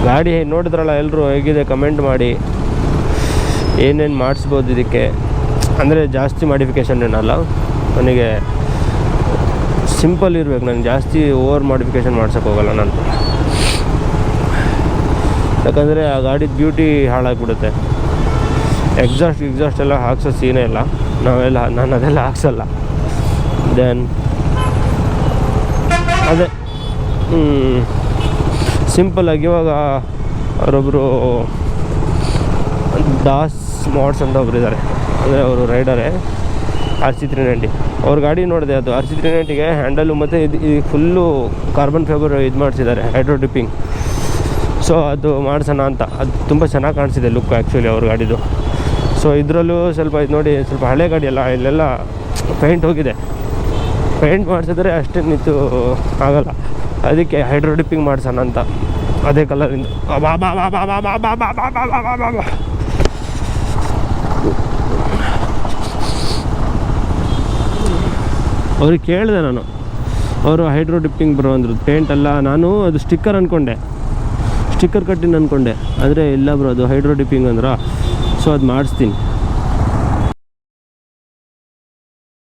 ಗಾಡಿ ನೋಡಿದ್ರಲ್ಲ ಎಲ್ಲರೂ ಹೇಗಿದೆ ಕಮೆಂಟ್ ಮಾಡಿ. ಏನೇನು ಮಾಡಿಸ್ಬೋದು ಇದಕ್ಕೆ ಅಂದರೆ ಜಾಸ್ತಿ ಮಾಡಿಫಿಕೇಷನ್ ಏನಲ್ಲ, ನನಗೆ ಸಿಂಪಲ್ ಇರಬೇಕು, ನಾನು ಜಾಸ್ತಿ ಓವರ್ ಮಾಡಿಫಿಕೇಷನ್ ಮಾಡ್ಸೋಕ್ಕೆ ಹೋಗಲ್ಲ ನಾನು. ಯಾಕಂದರೆ ಆ ಗಾಡಿದ ಬ್ಯೂಟಿ ಹಾಳಾಗಿಬಿಡುತ್ತೆ. ಎಕ್ಸಾಸ್ಟ್ ಎಲ್ಲ ಹಾಕ್ಸೋ ಸೀನೇ ಇಲ್ಲ, ನಾನು ಅದೆಲ್ಲ ಹಾಕ್ಸಲ್ಲ. ದೆನ್ ಅದೇ ಸಿಂಪಲ್ಲಾಗಿ ಇವಾಗ ಅವರೊಬ್ಬರು ದಾಸ್ ಮಾಡ್ಸ್ ಅಂತ ಒಬ್ರು ಇದ್ದಾರೆ, ಅಂದರೆ ಅವರು ರೈಡರೇ RC390. ಅವ್ರ ಗಾಡಿ ನೋಡಿದೆ, ಅದು RC390ಗೆ ಹ್ಯಾಂಡಲು ಮತ್ತು ಇದು ಫುಲ್ಲು ಕಾರ್ಬನ್ ಫೈಬರ್ ಇದು ಮಾಡಿಸಿದ್ದಾರೆ, ಹೈಡ್ರೋ ಡಿಪ್ಪಿಂಗ್. ಸೊ ಅದು ಮಾಡಿಸೋಣ ಅಂತ. ಅದು ತುಂಬ ಚೆನ್ನಾಗಿ ಕಾಣಿಸಿದೆ ಲುಕ್ ಆ್ಯಕ್ಚುಲಿ ಅವ್ರ ಗಾಡಿದು. ಸೊ ಇದರಲ್ಲೂ ಸ್ವಲ್ಪ ಇದು ನೋಡಿ, ಸ್ವಲ್ಪ ಹಳೆ ಗಾಡಿ ಅಲ್ಲ, ಇಲ್ಲೆಲ್ಲ ಪೇಂಟ್ ಹೋಗಿದೆ. ಪೇಂಟ್ ಮಾಡಿಸಿದ್ರೆ ಅಷ್ಟೇ ನಿಂತು ಆಗೋಲ್ಲ, ಅದಕ್ಕೆ ಹೈಡ್ರೋ ಡಿಪ್ಪಿಂಗ್ ಮಾಡಿಸೋಣ ಅಂತ ಅದೇ ಕಲರಿಂದ. ಅವ್ರಿಗೆ ಕೇಳಿದೆ ನಾನು, ಅವರು ಹೈಡ್ರೋ ಡಿಪ್ಪಿಂಗ್ ಬರೋ ಅಂದರು. ಪೇಂಟ್ ಅಲ್ಲ, ನಾನು ಅದು ಸ್ಟಿಕ್ಕರ್ ಅಂದ್ಕೊಂಡೆ, ಸ್ಟಿಕ್ಕರ್ ಕಟ್ಟಿನ ಅಂದ್ಕೊಂಡೆ, ಆದರೆ ಇಲ್ಲ ಬ್ರೋ ಅದು ಹೈಡ್ರೋ ಡಿಪ್ಪಿಂಗ್ ಅಂದ್ರೆ. ಸೊ ಅದು ಮಾಡಿಸ್ತೀನಿ.